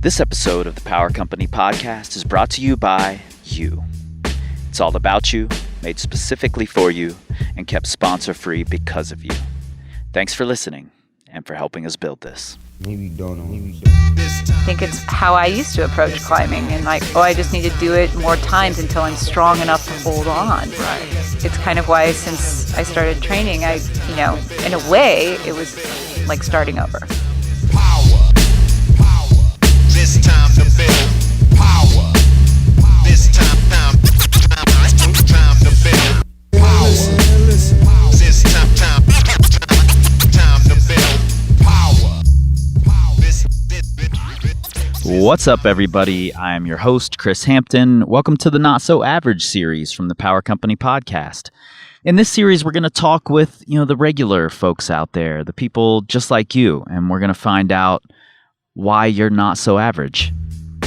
This episode of the Power Company podcast is brought to you by you. It's all about you, made specifically for you, and kept sponsor-free because of you. Thanks for listening and for helping us build this. Maybe don't know. I think it's how I used to approach climbing, and I just need to do it more times until I'm strong enough to hold on. Right. It's kind of why since I started training, in a way, it was like starting over. Power. This time to build power. This time to build power. This time to build power. What's up, everybody? I am your host, Chris Hampton. Welcome to the Not So Average series from the Power Company podcast. In this series, we're going to talk with, the regular folks out there, the people just like you, and we're going to find out why you're not so average.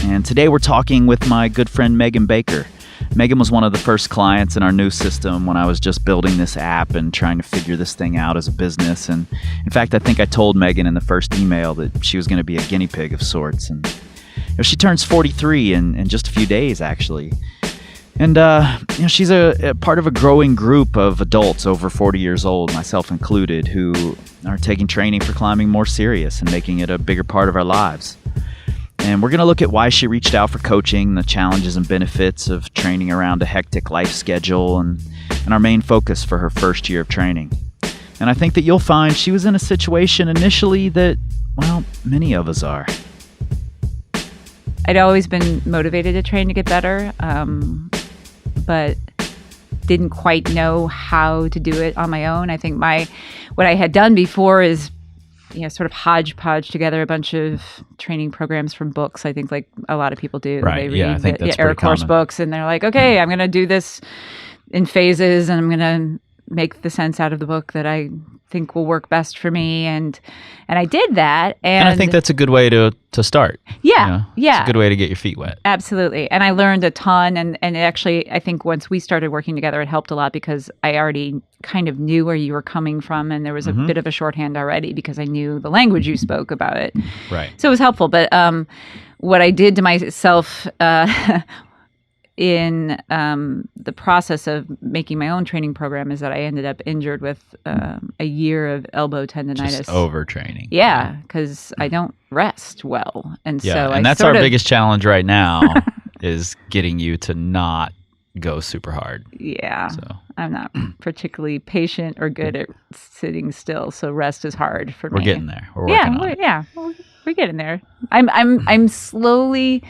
And today we're talking with my good friend Meghan Baker. Meghan was one of the first clients in our new system when I was just building this app and trying to figure this thing out as a business. And in fact, I think I told Meghan in the first email that she was going to be a guinea pig of sorts. And she turns 43 in just a few days, actually. And, she's a part of a growing group of adults over 40 years old, myself included, who are taking training for climbing more serious and making it a bigger part of our lives. And we're going to look at why she reached out for coaching, the challenges and benefits of training around a hectic life schedule, and our main focus for her first year of training. And I think that you'll find she was in a situation initially that, many of us are. I'd always been motivated to train to get better, but didn't quite know how to do it on my own. I think what I had done before is, sort of hodgepodge together a bunch of training programs from books. I think like a lot of people do. Right. They read I think that's the Air pretty Course common. books, and they're like, okay, I'm going to do this in phases, and I'm going to make the sense out of the book that I think will work best for me. And I did that. And I think that's a good way to start. Yeah. It's a good way to get your feet wet. Absolutely. And I learned a ton. And actually, I think once we started working together, it helped a lot because I already kind of knew where you were coming from. And there was a bit of a shorthand already because I knew the language you spoke about it. Right. So it was helpful. But what I did to myself in the process of making my own training program is that I ended up injured with a year of elbow tendonitis. Just overtraining. Yeah, because I don't rest well. And And that's our biggest challenge right now is getting you to not go super hard. Yeah. So I'm not particularly patient or good at sitting still, so rest is hard for me. we're getting there. We're working on it. We're getting there. I'm slowly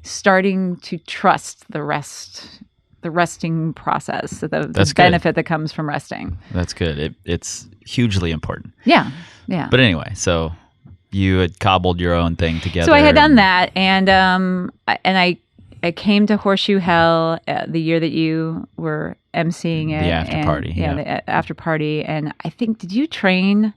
starting to trust the resting process, the benefit that comes from resting. That's good. It's hugely important. Yeah. But anyway, so you had cobbled your own thing together. So I had done that, and I came to Horseshoe Hell the year that you were emceeing it. The after party. Yeah, the after party. And I think, did you train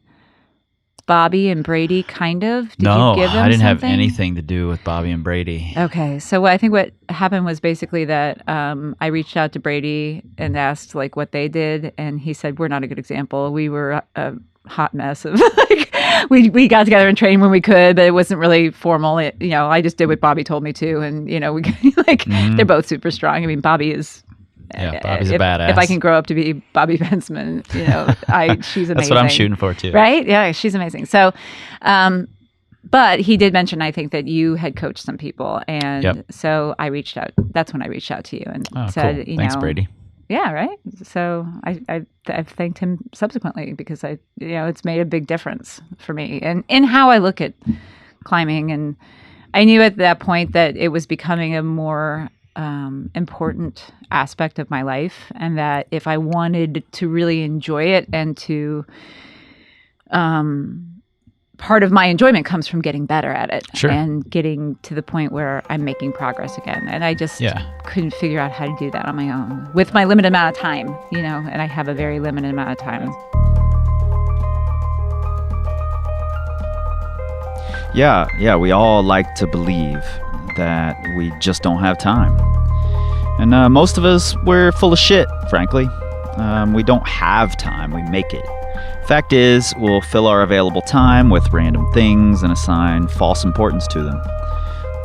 Bobby and Brady, kind of? Did you give them I didn't have something? anything to do with Bobby and Brady. Okay, so I think what happened was basically that I reached out to Brady and asked what they did, and he said, we're not a good example. We were a hot mess of we got together and trained when we could, but it wasn't really formal. I just did what Bobby told me to, and we they're both super strong. I mean, Bobby is. Yeah, Bobby's a badass. If I can grow up to be Bobby Bensman, she's amazing. That's what I'm shooting for too. Right? Yeah, she's amazing. So, but he did mention, I think, that you had coached some people, and so I reached out. That's when I reached out to you and said, cool. Thanks, Brady. Yeah, right. So I've thanked him subsequently because it's made a big difference for me and in how I look at climbing, and I knew at that point that it was becoming a more important aspect of my life, and that if I wanted to really enjoy it and to part of my enjoyment comes from getting better at it and getting to the point where I'm making progress again. And I just couldn't figure out how to do that on my own with my limited amount of time, and I have a very limited amount of time. Yeah, we all like to believe that we just don't have time. And most of us, we're full of shit, frankly. We don't have time, we make it. Fact is, we'll fill our available time with random things and assign false importance to them.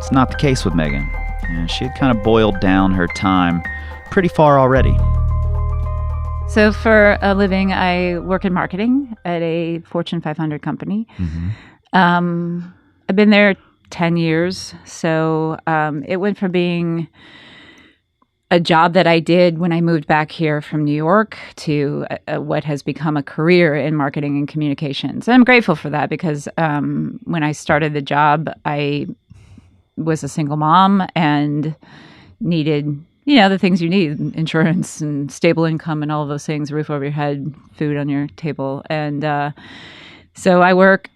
It's not the case with Meghan. And she had kind of boiled down her time pretty far already. So for a living, I work in marketing at a Fortune 500 company. I've been there 10 years. So it went from being a job that I did when I moved back here from New York to what has become a career in marketing and communications. And I'm grateful for that because when I started the job, I was a single mom and needed, the things you need, insurance and stable income and all of those things, a roof over your head, food on your table. And so I work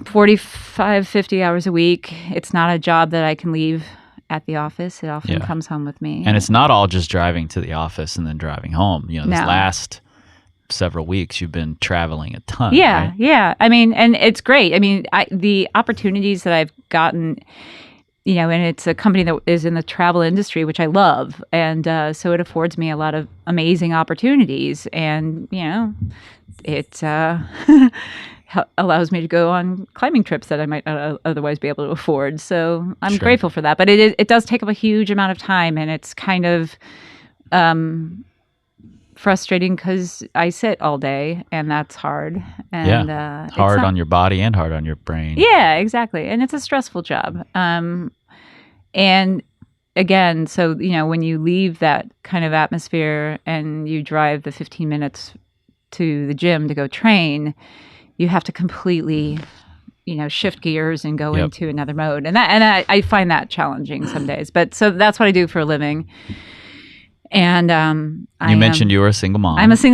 45, 50 hours a week. It's not a job that I can leave at the office. It often comes home with me. And it's not all just driving to the office and then driving home. This No. last several weeks, you've been traveling a ton. Yeah, right? yeah. I mean, and it's great. I mean, the opportunities that I've gotten, and it's a company that is in the travel industry, which I love. And so it affords me a lot of amazing opportunities. And, it allows me to go on climbing trips that I might not otherwise be able to afford. So I'm grateful for that. But it does take up a huge amount of time. And it's kind of frustrating because I sit all day and that's hard. And hard on your body and hard on your brain. Yeah, exactly. And it's a stressful job. And again, so, when you leave that kind of atmosphere and you drive the 15 minutes to the gym to go train, you have to completely, shift gears and go into another mode. And I find that challenging some days. But so that's what I do for a living. And you mentioned you were a single mom. I was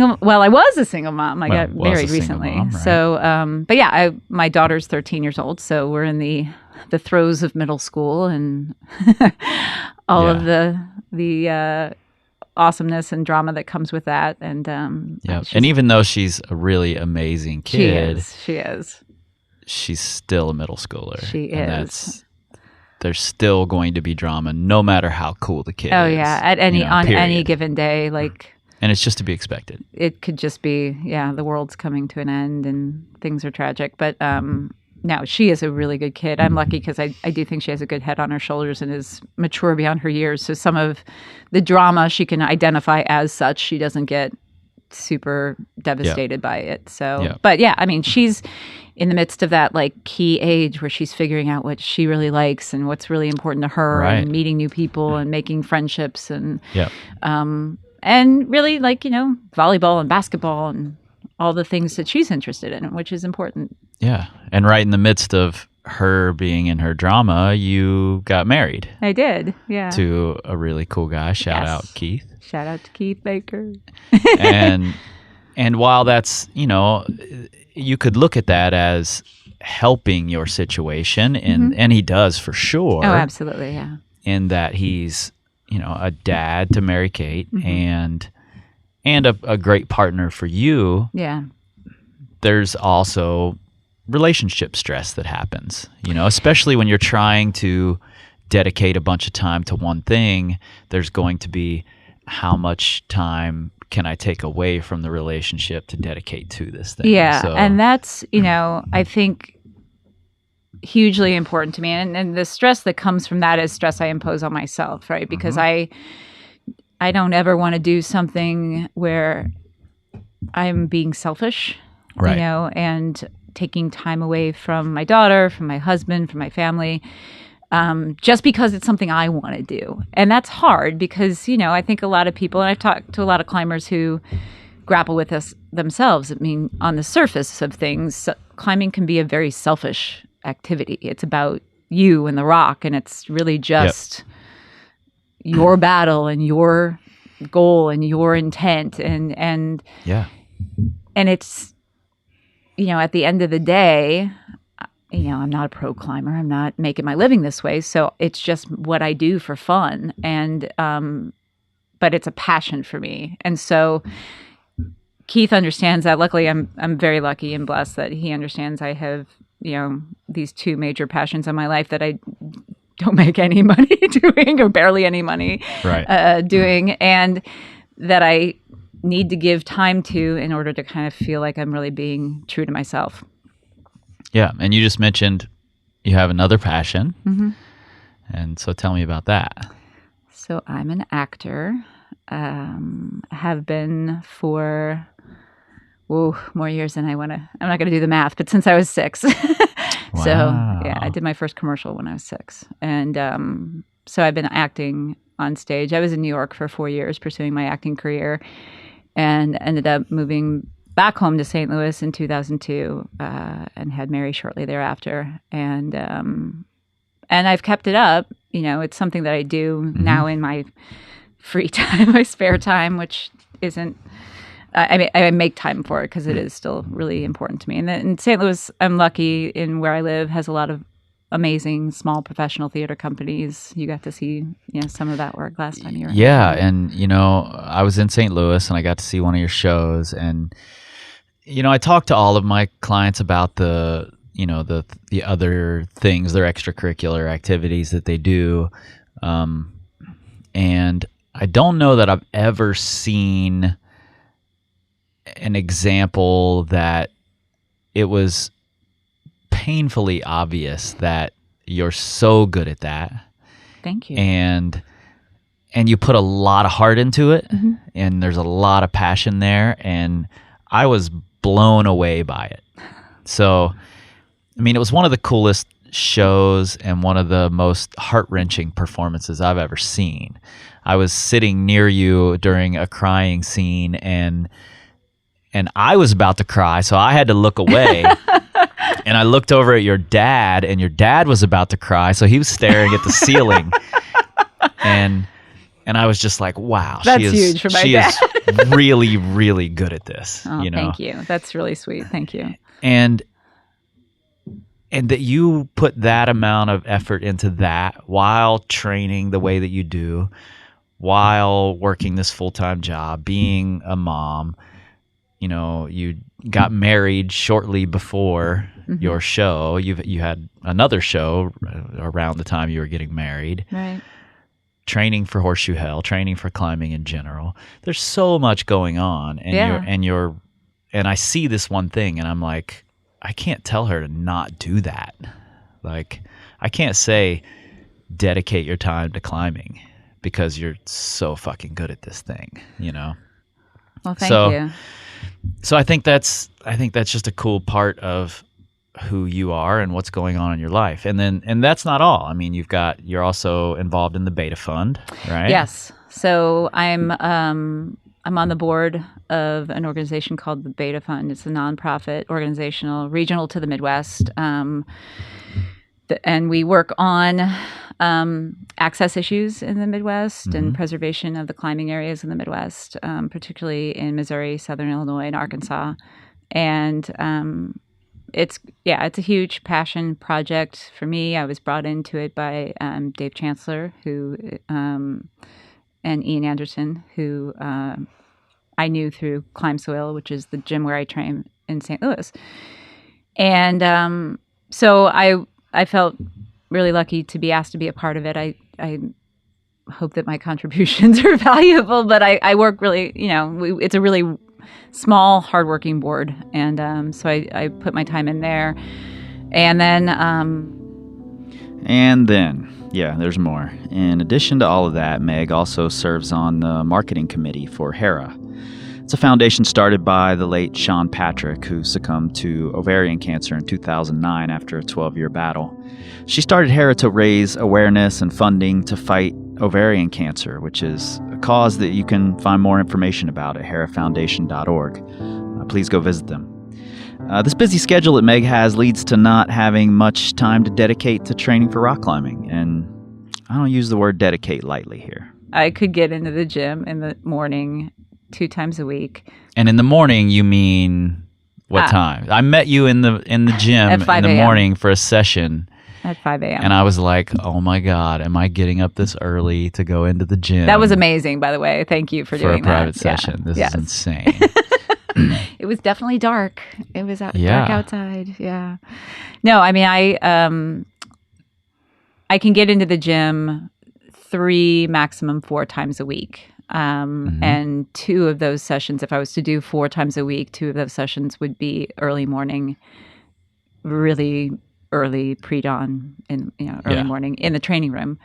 a single mom. I got married recently. Mom, right? So, but yeah, my daughter's 13 years old. So we're in the throes of middle school and all of the awesomeness and drama that comes with that. And and even though she's a really amazing kid, she is. She's still a middle schooler. She is. There's still going to be drama, no matter how cool the kid is. Oh yeah, on period. any given day, and it's just to be expected. It could just be, the world's coming to an end and things are tragic. But no, she is a really good kid. I'm lucky because I do think she has a good head on her shoulders and is mature beyond her years. So some of the drama she can identify as such. She doesn't get super devastated by it. So, but yeah, I mean, she's in the midst of that key age where she's figuring out what she really likes and what's really important to her, and meeting new people and making friendships and really volleyball and basketball and all the things that she's interested in, which is important. Yeah. And right in the midst of her being in her drama, you got married. I did. Yeah. To a really cool guy. Shout out Keith. Shout out to Keith Baker. and while that's, you could look at that as helping your situation, and he does for sure. Oh, absolutely, yeah. In that he's, a dad to Mary Kate and a great partner for you. Yeah. There's also relationship stress that happens, especially when you're trying to dedicate a bunch of time to one thing. There's going to be how much time can I take away from the relationship to dedicate to this thing? Yeah, and that's, I think hugely important to me. And the stress that comes from that is stress I impose on myself, right? Because I don't ever want to do something where I'm being selfish, right. And taking time away from my daughter, from my husband, from my family, just because it's something I want to do. And that's hard because, I think a lot of people, and I've talked to a lot of climbers who grapple with this themselves. I mean, on the surface of things, climbing can be a very selfish activity. It's about you and the rock, and it's really just your battle and your goal and your intent. And it's, at the end of the day, I'm not a pro climber. I'm not making my living this way. So it's just what I do for fun. And, but it's a passion for me. And so Keith understands that. Luckily, I'm very lucky and blessed that he understands I have, these two major passions in my life that I don't make any money doing, or barely any money doing. And that I need to give time to in order to kind of feel like I'm really being true to myself. Yeah. And you just mentioned you have another passion. And so tell me about that. So I'm an actor. Have been for more years than I want to. I'm not going to do the math, but since I was 6. Wow. So yeah, I did my first commercial when I was 6, and so I've been acting on stage. I was in New York for 4 years pursuing my acting career, and ended up moving back home to St. Louis in 2002, and had Mary shortly thereafter, and I've kept it up. You know, it's something that I do now in my free time, my spare time, which isn't. I mean, I make time for it because it is still really important to me. And in St. Louis, I'm lucky in where I live has a lot of amazing small professional theater companies. You got to see, some of that work last time you were here. Yeah, and I was in St. Louis and I got to see one of your shows, and I talked to all of my clients about the other things, their extracurricular activities that they do, and I don't know that I've ever seen an example that it was painfully obvious that you're so good at that. Thank you. And you put a lot of heart into it, and there's a lot of passion there, and I was blown away by it. So, I mean, it was one of the coolest shows and one of the most heart-wrenching performances I've ever seen. I was sitting near you during a crying scene, and I was about to cry, so I had to look away. And I looked over at your dad, and your dad was about to cry, so he was staring at the ceiling. And I was just like, wow, that's huge for my dad. She is really, really good at this. Oh, thank you. That's really sweet. Thank you. And that you put that amount of effort into that while training the way that you do, while working this full-time job, being a mom. You got married shortly before your show. You had another show around the time you were getting married. Right. Training for Horseshoe Hell, training for climbing in general. There's so much going on, and and I see this one thing, and I'm like, I can't tell her to not do that. Like, I can't say dedicate your time to climbing because you're so fucking good at this thing. Well, thank you. So I think that's just a cool part of who you are and what's going on in your life. And that's not all. I mean, you're also involved in the Beta Fund, right? Yes. So I'm on the board of an organization called the Beta Fund. It's a nonprofit organizational regional to the Midwest. And we work on access issues in the Midwest and preservation of the climbing areas in the Midwest, particularly in Missouri, Southern Illinois, and Arkansas. And it's a huge passion project for me. I was brought into it by Dave Chancellor, and Ian Anderson, who I knew through Climb Soil, which is the gym where I train in St. Louis. And so I felt really lucky to be asked to be a part of it. I hope that my contributions are valuable, but I work really, it's a really small, hardworking board. And so I put my time in there. And then... Yeah, there's more. In addition to all of that, Meg also serves on the marketing committee for HERA. It's a foundation started by the late Sean Patrick, who succumbed to ovarian cancer in 2009 after a 12-year battle. She started HERA to raise awareness and funding to fight ovarian cancer, which is a cause that you can find more information about at herafoundation.org. Please go visit them. This busy schedule that Meg has leads to not having much time to dedicate to training for rock climbing, and I don't use the word dedicate lightly here. I could get into the gym in the morning 2 times a week. And in the morning, you mean what time? I met you in the gym in the morning for a session. At 5 a.m. And I was like, oh my God, am I getting up this early to go into the gym? That was amazing, by the way. Thank you for doing that. For a private session. This is insane. It was definitely dark. It was dark outside. Yeah. No, I mean, I can get into the gym 3, maximum 4 times a week. And 2 of those sessions, if I was to do 4 times a week, 2 of those sessions would be early morning, really early pre-dawn early morning in the training room.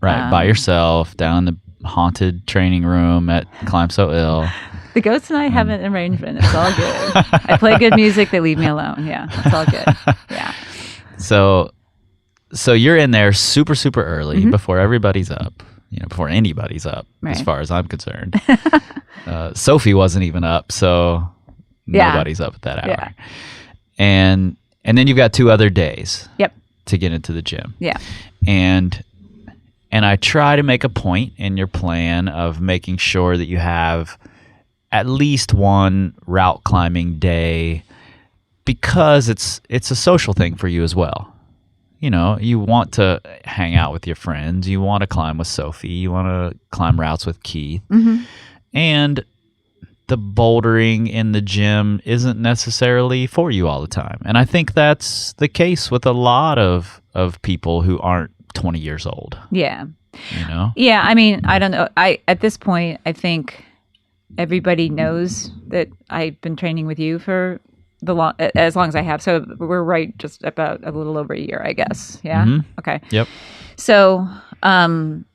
Right, by yourself, down in the haunted training room at Climb So Ill. The ghosts and I have an arrangement. It's all good. I play good music. They leave me alone. Yeah, it's all good. Yeah. So you're in there super, super early before everybody's up, before anybody's up, as far as I'm concerned. Sophie wasn't even up, so nobody's up at that hour. Yeah. And then you've got 2 other days to get into the gym. Yeah. And I try to make a point in your plan of making sure that you have at least one route climbing day, because it's a social thing for you as well. You want to hang out with your friends. You want to climb with Sophie. You want to climb routes with Keith. And the bouldering in the gym isn't necessarily for you all the time. And I think that's the case with a lot of people who aren't 20 years old. Yeah. Yeah, I mean, I don't know. At this point, I think everybody knows that I've been training with you for as long as I have. So we're right just about a little over a year, I guess. Yeah. Okay. Yep. So, and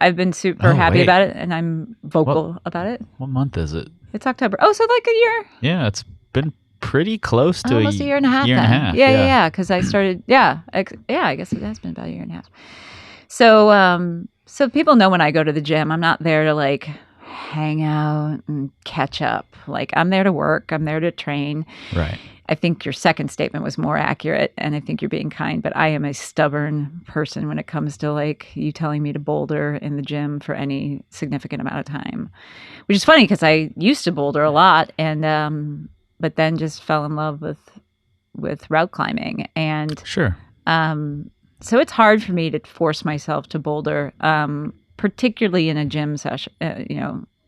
I've been super happy about it, and I'm vocal about it. What month is it? It's October. Oh, so like a year. Yeah, it's been pretty close to almost a year and a half. Yeah. Because I started. I guess it has been about a year and a half. So people know when I go to the gym, I'm not there to like hang out and catch up. Like, I'm there to work. I'm there to train. Right. I think your second statement was more accurate, and I think you're being kind, but I am a stubborn person when it comes to like you telling me to boulder in the gym for any significant amount of time, which is funny because I used to boulder a lot, and but then just fell in love with route climbing. And sure. So it's hard for me to force myself to boulder, particularly in a gym session.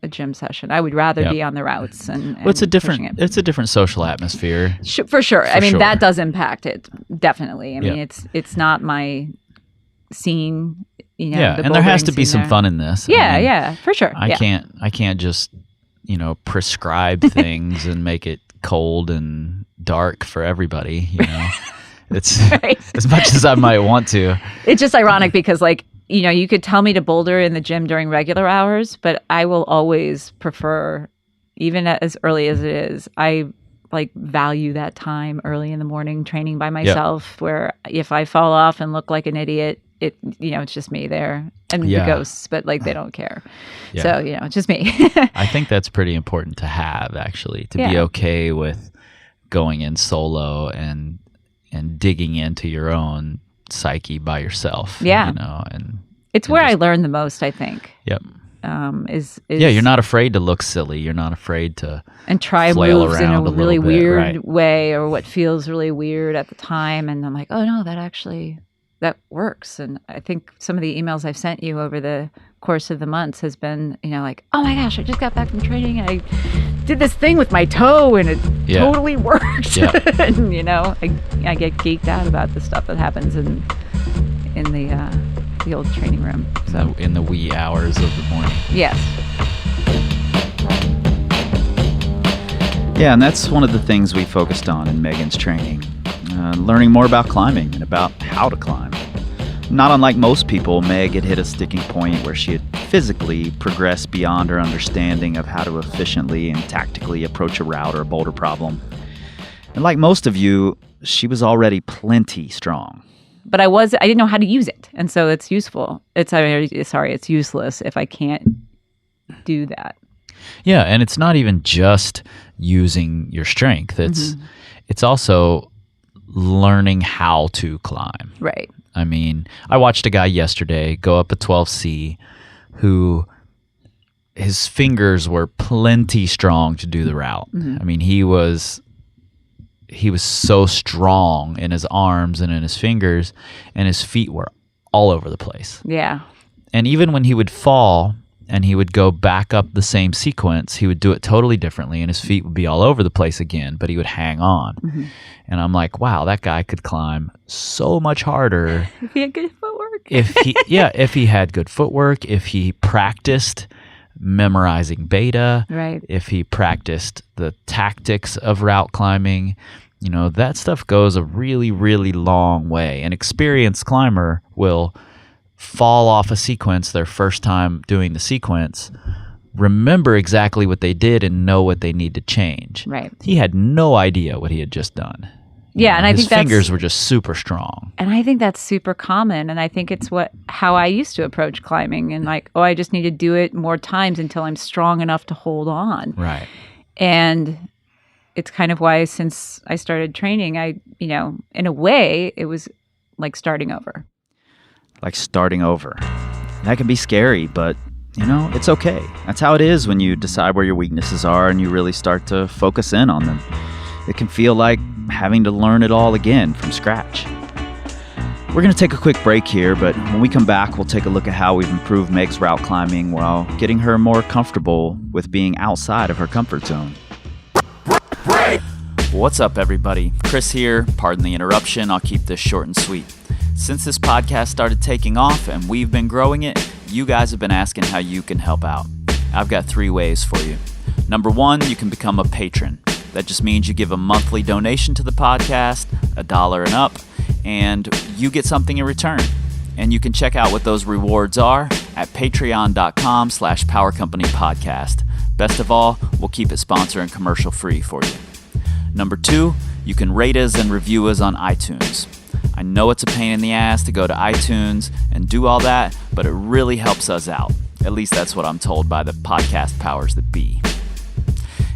A gym session. I would rather be on the routes and it's a different social atmosphere. For sure. I mean, that does impact it definitely. I mean, it's not my scene. And there has to be some fun in this. Yeah, for sure. I can't just prescribe things and make it cold and dark for everybody. It's right. As much as I might want to. It's just ironic because you could tell me to boulder in the gym during regular hours, but I will always prefer, even as early as it is, I value that time early in the morning training by myself, where if I fall off and look like an idiot, it's just me there and the ghosts, but they don't care. Yeah. So, it's just me. I think that's pretty important to have, actually, to be okay with going in solo and digging into your own psyche by yourself. Yeah. And it's where I learn the most, I think. Yep. Is you're not afraid to look silly. You're not afraid to and try moves in a really weird way, or what feels really weird at the time. And I'm like, oh no, that works. And I think some of the emails I've sent you over the course of the months has been, like, oh my gosh, I just got back from training and I did this thing with my toe and it totally worked. Yeah. And I get geeked out about the stuff that happens in the old training room. So in the wee hours of the morning. Yes. Yeah, and that's one of the things we focused on in Meghan's training. Learning more about climbing and about how to climb. Not unlike most people, Meg had hit a sticking point where she had physically progressed beyond her understanding of how to efficiently and tactically approach a route or a boulder problem. And like most of you, she was already plenty strong. But I didn't know how to use it. And so it's useful. It's useless if I can't do that. Yeah, and it's not even just using your strength. It's also learning how to climb. Right. I mean, I watched a guy yesterday go up a 12C who his fingers were plenty strong to do the route. Mm-hmm. I mean, he was so strong in his arms and in his fingers, and his feet were all over the place. Yeah. And even when he would fall and he would go back up the same sequence, he would do it totally differently, and his feet would be all over the place again, but he would hang on. Mm-hmm. And I'm like, wow, that guy could climb so much harder. If he had good footwork. if he had good footwork, if he practiced memorizing beta, right. If he practiced the tactics of route climbing, that stuff goes a really, really long way. An experienced climber will fall off a sequence their first time doing the sequence, remember exactly what they did and know what they need to change. Right. He had no idea what he had just done. Yeah, and I think his fingers were just super strong. And I think that's super common. And I think it's how I used to approach climbing, and like, I just need to do it more times until I'm strong enough to hold on. Right. And it's kind of why, since I started training, in a way, it was like starting over. Like starting over. That can be scary, but it's okay. That's how it is when you decide where your weaknesses are and you really start to focus in on them. It can feel like having to learn it all again from scratch. We're going to take a quick break here, but when we come back, we'll take a look at how we've improved Meg's route climbing while getting her more comfortable with being outside of her comfort zone. What's up, everybody? Chris here. Pardon the interruption. I'll keep this short and sweet. Since this podcast started taking off and we've been growing it, you guys have been asking how you can help out. I've got 3 ways for you. Number 1, you can become a patron. That just means you give a monthly donation to the podcast, $1 and up, and you get something in return. And you can check out what those rewards are at patreon.com/powercompanypodcast. Best of all, we'll keep it sponsor and commercial free for you. Number 2, you can rate us and review us on iTunes. I know it's a pain in the ass to go to iTunes and do all that, but it really helps us out. At least that's what I'm told by the podcast powers that be.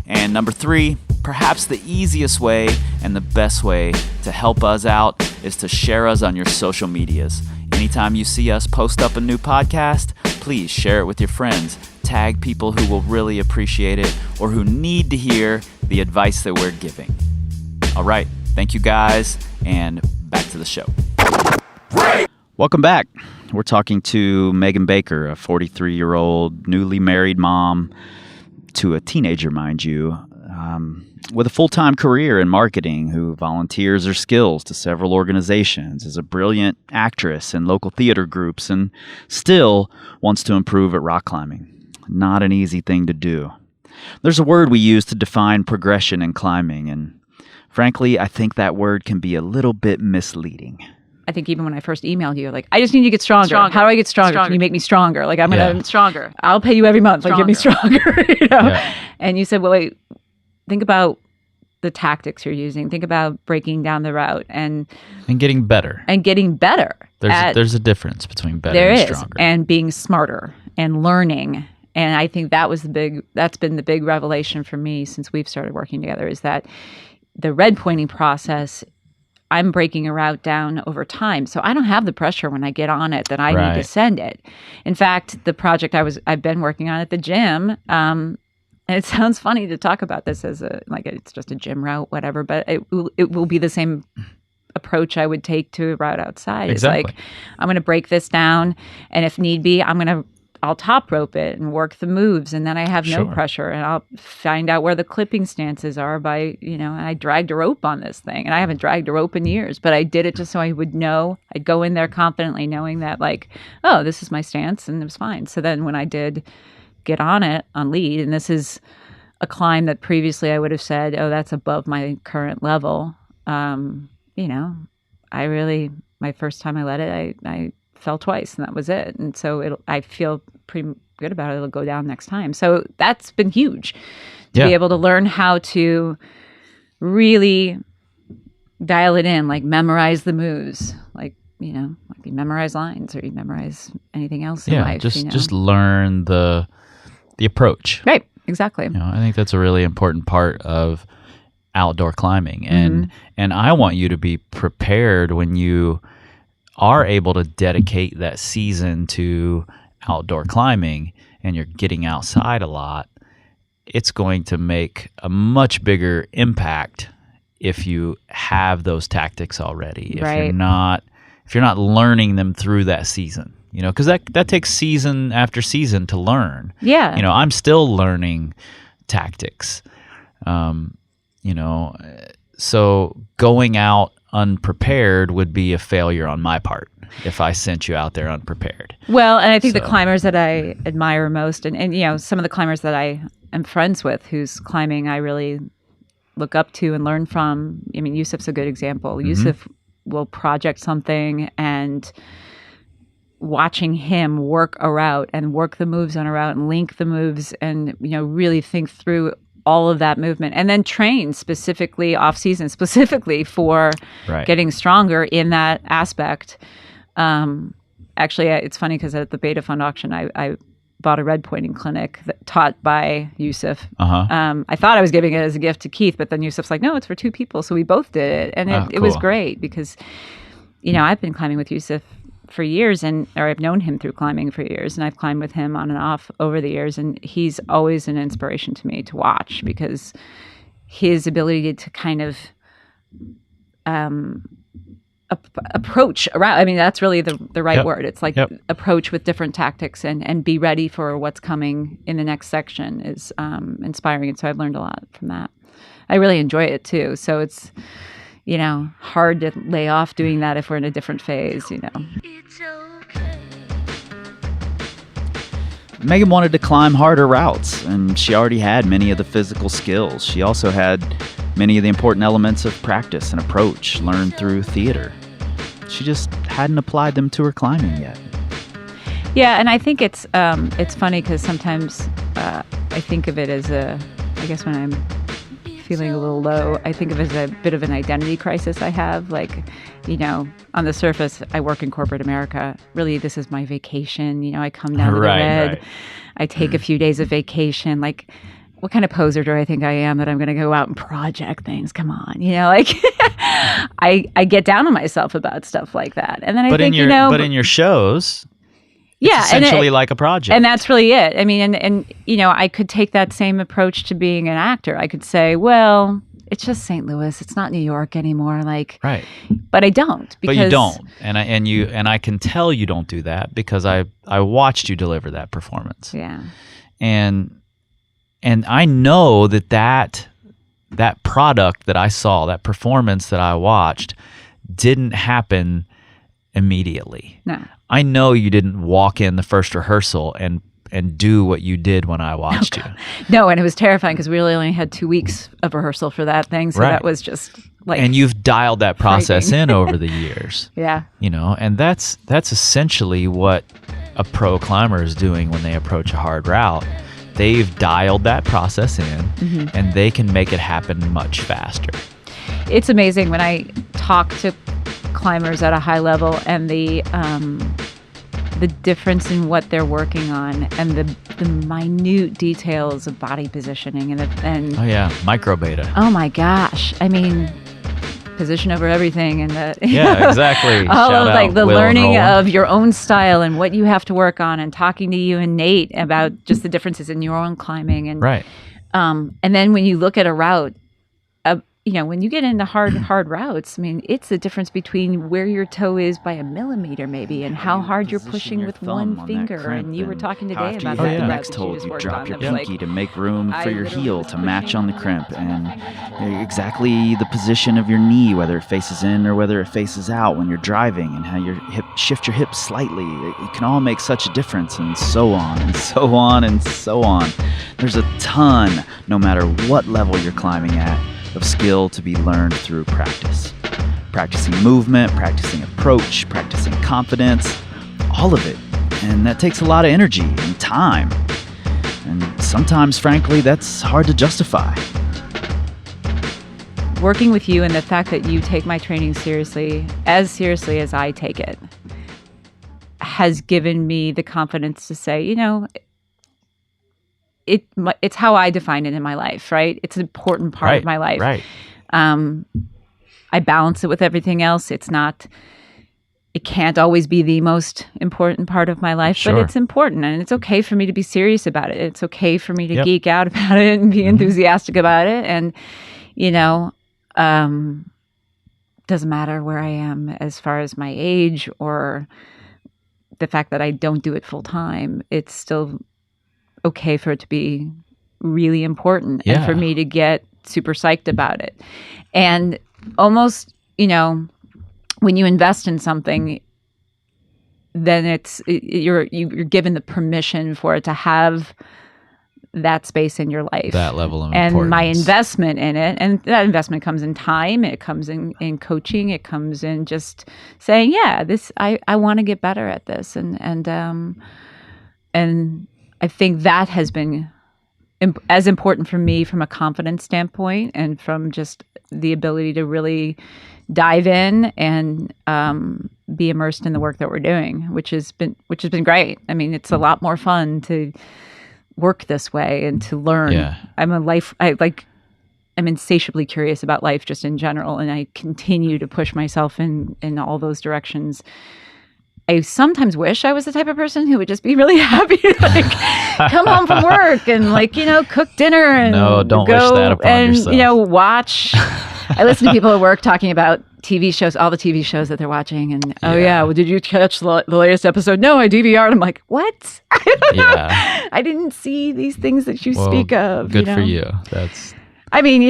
And number 3, perhaps the easiest way and the best way to help us out is to share us on your social medias. Anytime you see us post up a new podcast, please share it with your friends. Tag people who will really appreciate it or who need to hear the advice that we're giving. All right, thank you guys, and back to the show. Welcome back. We're talking to Meghan Baker, a 43-year-old newly married mom to a teenager, mind you, with a full-time career in marketing, who volunteers her skills to several organizations, is a brilliant actress in local theater groups, and still wants to improve at rock climbing. Not an easy thing to do. There's a word we use to define progression in climbing, and frankly, I think that word can be a little bit misleading. I think even when I first emailed you, like, I just need to get stronger. How do I get stronger? Can you make me stronger? Like, I'm going to stronger. I'll pay you every month. Like, get me stronger. Yeah. And you said, well, wait, think about the tactics you're using. Think about breaking down the route and getting better. There's a difference between better and stronger. And being smarter and learning. And I think that's been the big revelation for me since we've started working together, is that the red pointing process, I'm breaking a route down over time. So I don't have the pressure when I get on it that I need to send it. In fact, the project I've been working on at the gym, and it sounds funny to talk about this as it's just a gym route, whatever, but it will be the same approach I would take to a route outside. Exactly. It's like, I'm going to break this down, and if need be, I'll top rope it and work the moves, and then I have no pressure, and I'll find out where the clipping stances are by, and I dragged a rope on this thing, and I haven't dragged a rope in years, but I did it just so I would know. I'd go in there confidently knowing that, like, oh, this is my stance, and it was fine. So then when I did get on it on lead, and this is a climb that previously I would have said, oh, that's above my current level. My first time I led it, I fell twice, and that was it. And so I feel pretty good about it. It'll go down next time. So that's been huge to be able to learn how to really dial it in, like memorize the moves, like you memorize lines or you memorize anything else in life. Just learn the approach. Right, exactly. I think that's a really important part of outdoor climbing, and I want you to be prepared when you are able to dedicate that season to outdoor climbing and you're getting outside a lot. It's going to make a much bigger impact if you have those tactics already. If you're not learning them through that season, because that takes season after season to learn. Yeah. I'm still learning tactics. So going out unprepared would be a failure on my part if I sent you out there unprepared. Well, and I think the climbers that I admire most, and some of the climbers that I am friends with whose climbing I really look up to and learn from. I mean, Yusuf's a good example. Yusuf will project something, and watching him work a route and work the moves on a route and link the moves and, really think through all of that movement, and then train specifically off season, specifically for getting stronger in that aspect. Actually, it's funny because at the Beta Fund auction, I bought a red pointing clinic taught by Yusuf. I thought I was giving it as a gift to Keith, but then Yusuf's like, no, it's for two people. So we both did it. And it was great because, I've been climbing with Yusuf for years, or I've known him through climbing for years, and I've climbed with him on and off over the years. And he's always an inspiration to me to watch because his ability to kind of approach around. I mean, that's really the right word. It's like approach with different tactics and be ready for what's coming in the next section is inspiring. And so I've learned a lot from that. I really enjoy it too. So it's, hard to lay off doing that if we're in a different phase, It's okay. Meghan wanted to climb harder routes, and she already had many of the physical skills. She also had many of the important elements of practice and approach learned through theater. She just hadn't applied them to her climbing yet. Yeah, and I think it's funny because sometimes I think of it as I guess when I'm feeling a little low, I think of it as a bit of an identity crisis I have. Like, on the surface, I work in corporate America. Really, this is my vacation. I come down to the red. I take a few days of vacation. Like, what kind of poser do I think I am that I'm going to go out and project things? Come on, I get down on myself about stuff like that, and then but in your shows, it's essentially like a project, and that's really it. I mean, and I could take that same approach to being an actor. I could say, well, it's just St. Louis. It's not New York anymore. Right. But I don't. But you don't, and I can tell you don't do that because I watched you deliver that performance. Yeah. And I know that product that I saw, that performance that I watched, didn't happen immediately. No. I know you didn't walk in the first rehearsal and do what you did when I watched you. No, and it was terrifying because we really only had 2 weeks of rehearsal for that thing. So that was just like... And you've dialed that process in over the years. Yeah. And that's essentially what a pro climber is doing when they approach a hard route. They've dialed that process in, and they can make it happen much faster. It's amazing when I talk to climbers at a high level and the difference in what they're working on and the minute details of body positioning and oh yeah, micro beta. Oh my gosh! I mean, position over everything, and exactly. all of like the learning of your own style and what you have to work on, and talking to you and Nate about just the differences in your own climbing, and and then when you look at a route, when you get into hard routes, I mean, it's the difference between where your toe is by a millimeter maybe and how hard you're pushing with one finger. And you were talking today about that. The next hole, you drop your pinky to make room for your heel to match on the crimp, and exactly the position of your knee, whether it faces in or whether it faces out when you're driving, and how your shift your hips slightly. It can all make such a difference, and so on and so on and so on. There's a ton, no matter what level you're climbing at, of skill to be learned through practice. Practicing movement, practicing approach, practicing confidence, all of it. And that takes a lot of energy and time. And sometimes, frankly, that's hard to justify. Working with you and the fact that you take my training seriously as I take it, has given me the confidence to say, it's how I define it in my life, right? It's an important part of my life. Right. I balance it with everything else. It can't always be the most important part of my life, but it's important, and it's okay for me to be serious about it. It's okay for me to geek out about it and be enthusiastic about it. And, doesn't matter where I am as far as my age or the fact that I don't do it full time. It's still okay for it to be really important and for me to get super psyched about it. And almost, when you invest in something, then you're given the permission for it to have that space in your life, that level of and importance. my investment in it. And that investment comes in time. It comes in coaching. It comes in just saying, yeah, I want to get better at this. And I think that has been as important for me from a confidence standpoint, and from just the ability to really dive in and be immersed in the work that we're doing, which has been great. I mean, it's a lot more fun to work this way and to learn. Yeah. I'm insatiably curious about life just in general, and I continue to push myself in all those directions. I sometimes wish I was the type of person who would just be really happy to come home from work and cook dinner and No, don't wish that upon and yourself. Watch. I listen to people at work talking about TV shows, all the TV shows that they're watching, and well, did you catch the latest episode? No, I DVR'd. I'm like, what? Yeah. I didn't see these things that you speak of. Good for you. That's. I mean,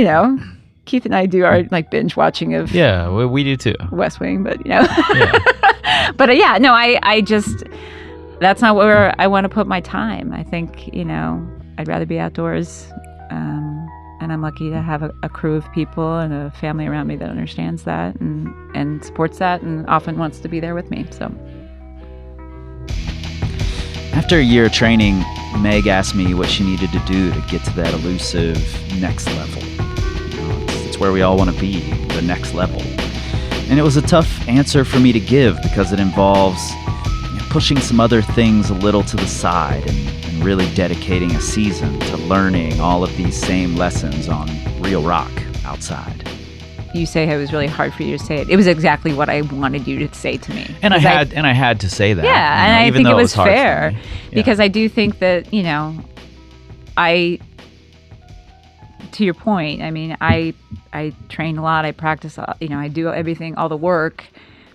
Keith and I do our binge watching of we do too. West Wing, but Yeah. but I just, that's not where I want to put my time. I think, I'd rather be outdoors. And I'm lucky to have a crew of people and a family around me that understands that and supports that and often wants to be there with me. So After a year of training, Meg asked me what she needed to do to get to that elusive next level. It's where we all want to be, the next level. And it was a tough answer for me to give because it involves pushing some other things a little to the side and really dedicating a season to learning all of these same lessons on real rock outside. you say it was really hard for you to say it. It was exactly what I wanted you to say to me. And I had to say that. Yeah, and I even think it though was hard for fair me. Yeah. because I do think that, to your point, I mean, I train a lot, I practice, I do everything, all the work,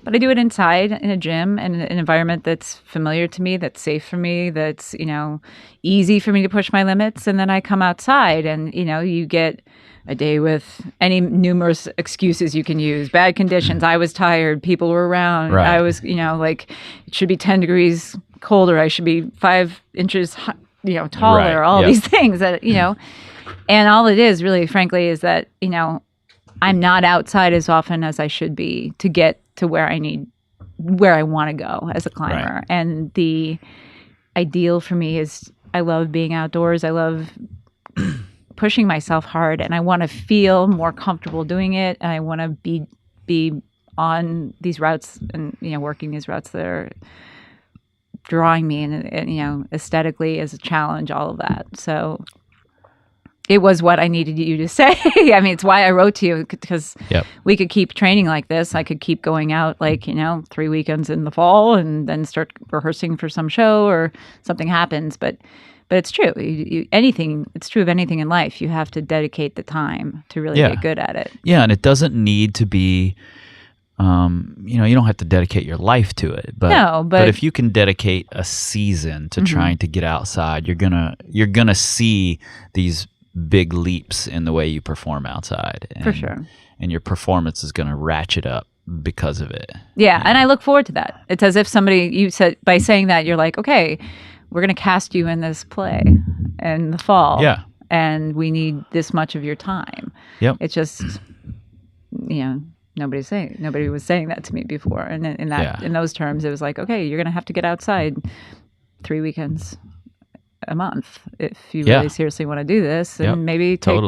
but I do it inside in a gym and an environment that's familiar to me, that's safe for me, that's, easy for me to push my limits. And then I come outside and, you get a day with any numerous excuses you can use. Bad conditions. I was tired. People were around. Right. I was, it should be 10 degrees colder. I should be 5 inches, taller. Right. All Yep. these things that, and all it is really, frankly, is that, I'm not outside as often as I should be to get to where I want to go as a climber. Right. And the ideal for me is I love being outdoors. I love pushing myself hard, and I want to feel more comfortable doing it. And I want to be on these routes and, working these routes that are drawing me and aesthetically as a challenge, all of that. So it was what I needed you to say. I mean, it's why I wrote to you, because Yep. we could keep training like this. I could keep going out 3 weekends in the fall and then start rehearsing for some show or something happens. But it's true. It's true of anything in life. You have to dedicate the time to really get good at it. Yeah, and it doesn't need to be, you don't have to dedicate your life to it. But, No, but if you can dedicate a season to trying to get outside, you're gonna see these big leaps in the way you perform outside. For sure. And your performance is gonna ratchet up because of it. Yeah, and I look forward to that. It's as if you said, by saying that, you're like, okay, we're going to cast you in this play in the fall. Yeah. And we need this much of your time. Yep. It's just, nobody was saying that to me before. And in those terms, it was like, okay, you're going to have to get outside 3 weekends a month if you really seriously want to do this, and maybe take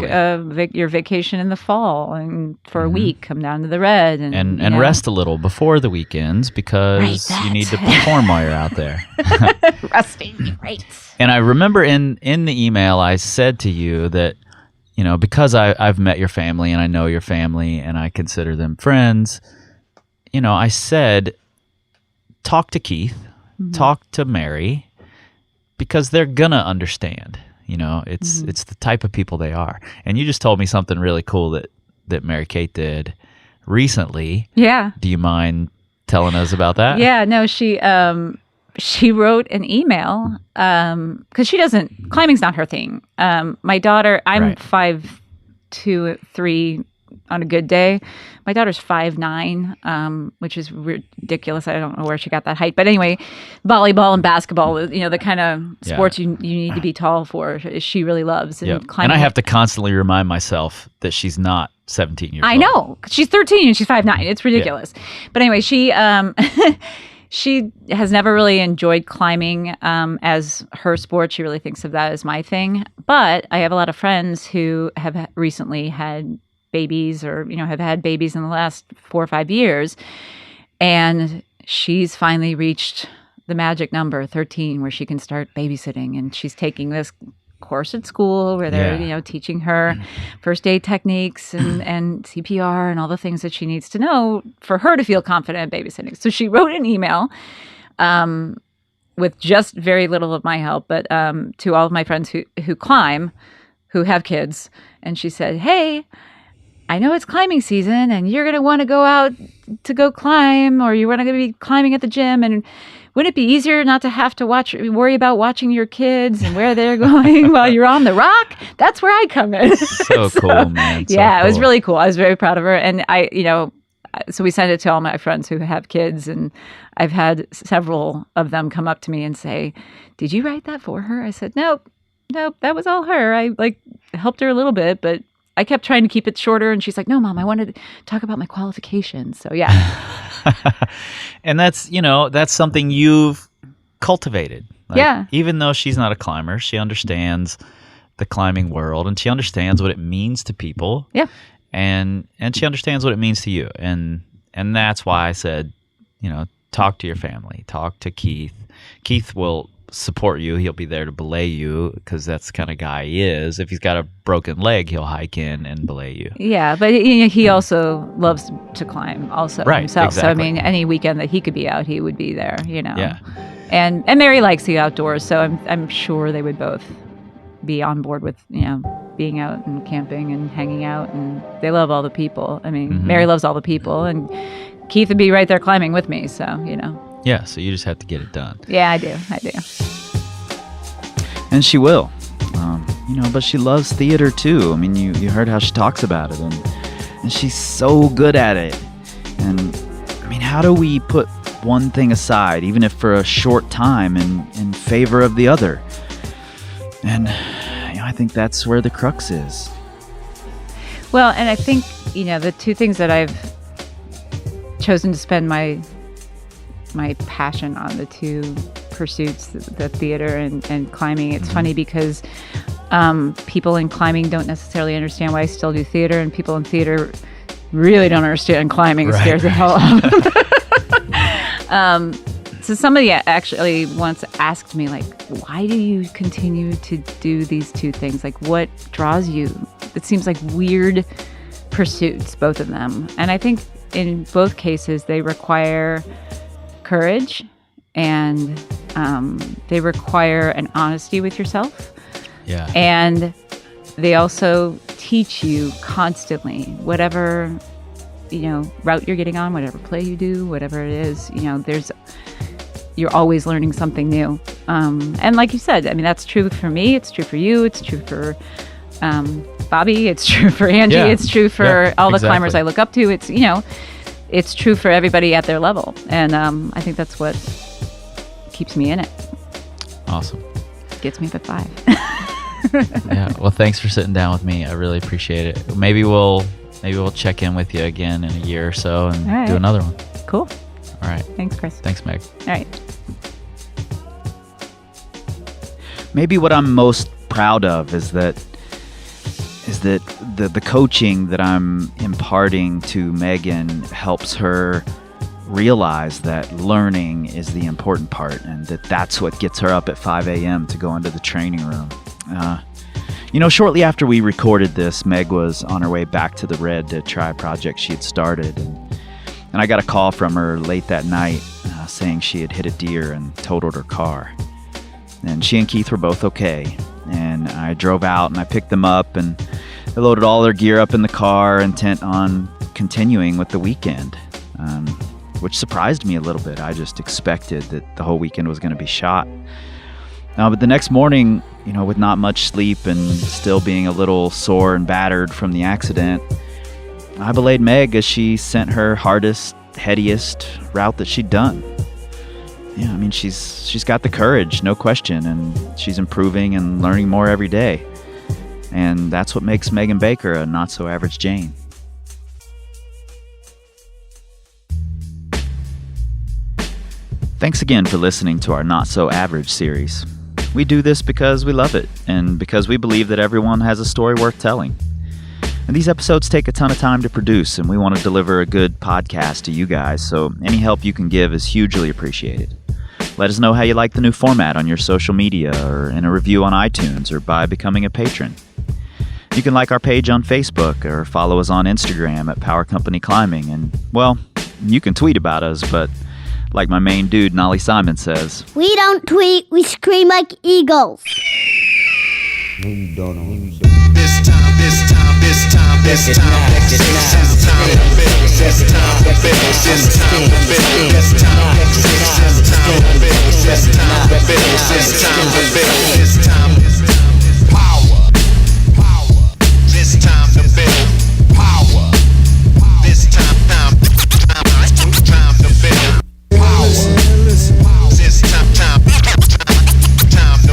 your vacation in the fall and for a week come down to the Red and rest a little before the weekends because you need to perform while you're out there. Resting, right? And I remember in the email I said to you that, because I've met your family and I know your family and I consider them friends, I said, talk to Keith, talk to Mary, because they're gonna understand. It's the type of people they are. And you just told me something really cool that Mary Kate did recently. Yeah. Do you mind telling us about that? Yeah. No, she wrote an email because climbing's not her thing. My daughter, I'm Right. 5'2", 3", on a good day. My daughter's 5'9", which is ridiculous. I don't know where she got that height. But anyway, volleyball and basketball, the kind of sports you need to be tall for, she really loves. And climbing. And I have to constantly remind myself that she's not 17 years old. I know. She's 13 and she's 5'9". It's ridiculous. Yeah. But anyway, she she has never really enjoyed climbing as her sport. She really thinks of that as my thing. But I have a lot of friends who have recently had babies or, have had babies in the last 4 or 5 years. And she's finally reached the magic number, 13, where she can start babysitting. And she's taking this course at school where they're, teaching her first aid techniques and CPR and all the things that she needs to know for her to feel confident at babysitting. So she wrote an email with just very little of my help, but to all of my friends who climb, who have kids. And she said, hey, I know it's climbing season and you're going to want to go out to go climb, or you're going to be climbing at the gym, and wouldn't it be easier not to have to worry about watching your kids and where they're going while you're on the rock? That's where I come in. So cool, man. It was really cool. I was very proud of her. And so we sent it to all my friends who have kids, and I've had several of them come up to me and say, did you write that for her? I said, nope, that was all her. I helped her a little bit, but I kept trying to keep it shorter, and she's like, no, Mom, I wanted to talk about my qualifications. So yeah. And that's something you've cultivated. Even though she's not a climber, she understands the climbing world, and she understands what it means to people. Yeah. And she understands what it means to you. And that's why I said, talk to your family, talk to Keith. Keith will support you. He'll be there to belay you because that's the kind of guy he is. If he's got a broken leg, he'll hike in and belay you. Yeah, but he also loves to climb himself. Exactly. So, I mean, any weekend that he could be out, he would be there, Yeah. And Mary likes the outdoors, so I'm sure they would both be on board with, being out and camping and hanging out, and they love all the people. I mean, Mary loves all the people, and Keith would be right there climbing with me, so, Yeah, so you just have to get it done. Yeah, I do. And she will. But she loves theater too. I mean, you heard how she talks about it, and she's so good at it. And I mean, how do we put one thing aside, even if for a short time, in favor of the other? And I think that's where the crux is. Well, and I think, the two things that I've chosen to spend my passion on, the two pursuits, the theater and climbing. It's funny because people in climbing don't necessarily understand why I still do theater, and people in theater really don't understand climbing. It scares the hell out of them. So somebody actually once asked me, why do you continue to do these two things? What draws you? It seems like weird pursuits, both of them. And I think in both cases, they require courage, and they require an honesty with yourself. Yeah. And they also teach you constantly, whatever, route you're getting on, whatever play you do, whatever it is, you're always learning something new. And like you said, I mean, that's true for me. It's true for you. It's true for Bobby. It's true for Angie. Yeah. It's true for all the climbers I look up to. It's, it's true for everybody at their level. And I think that's what keeps me in it. Awesome. Gets me to 5. Yeah. Well, thanks for sitting down with me. I really appreciate it. Maybe we'll check in with you again in a year or so and do another one. Cool. All right. Thanks, Chris. Thanks, Meg. All right. Maybe what I'm most proud of is that the coaching that I'm imparting to Meghan helps her realize that learning is the important part, and that's what gets her up at 5 a.m. to go into the training room. Shortly after we recorded this, Meg was on her way back to the Red to try a project she had started, and I got a call from her late that night saying she had hit a deer and totaled her car. And she and Keith were both okay, and I drove out and I picked them up, and they loaded all their gear up in the car, intent on continuing with the weekend, which surprised me a little bit. I just expected that the whole weekend was going to be shot. But the next morning, with not much sleep and still being a little sore and battered from the accident, I belayed Meg as she sent her hardest, headiest route that she'd done. Yeah, I mean, she's got the courage, no question, and she's improving and learning more every day. And that's what makes Meghan Baker a not-so-average Jane. Thanks again for listening to our Not So Average series. We do this because we love it, and because we believe that everyone has a story worth telling. And these episodes take a ton of time to produce, and we want to deliver a good podcast to you guys, so any help you can give is hugely appreciated. Let us know how you like the new format on your social media, or in a review on iTunes, or by becoming a patron. You can like our page on Facebook, or follow us on Instagram at Power Company Climbing, and, well, you can tweet about us, but like my main dude, Nolly Simon, says, we don't tweet, we scream like eagles. This time, this time, this time, this time, this time, this time, this time, this time, this time, this time, power, this time to build power, this time to build power, this time to build power. This time to build power. This time to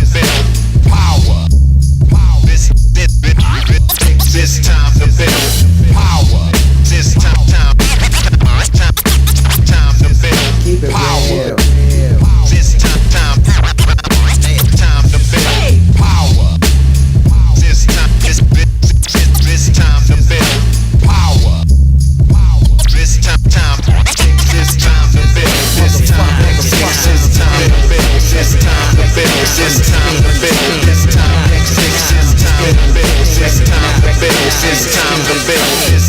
build power. This time to build power. This time to build power. This time to build. This time to build. This time to build. This time to build. This time to build. This time to build. This time to build. This time to build. This time to build.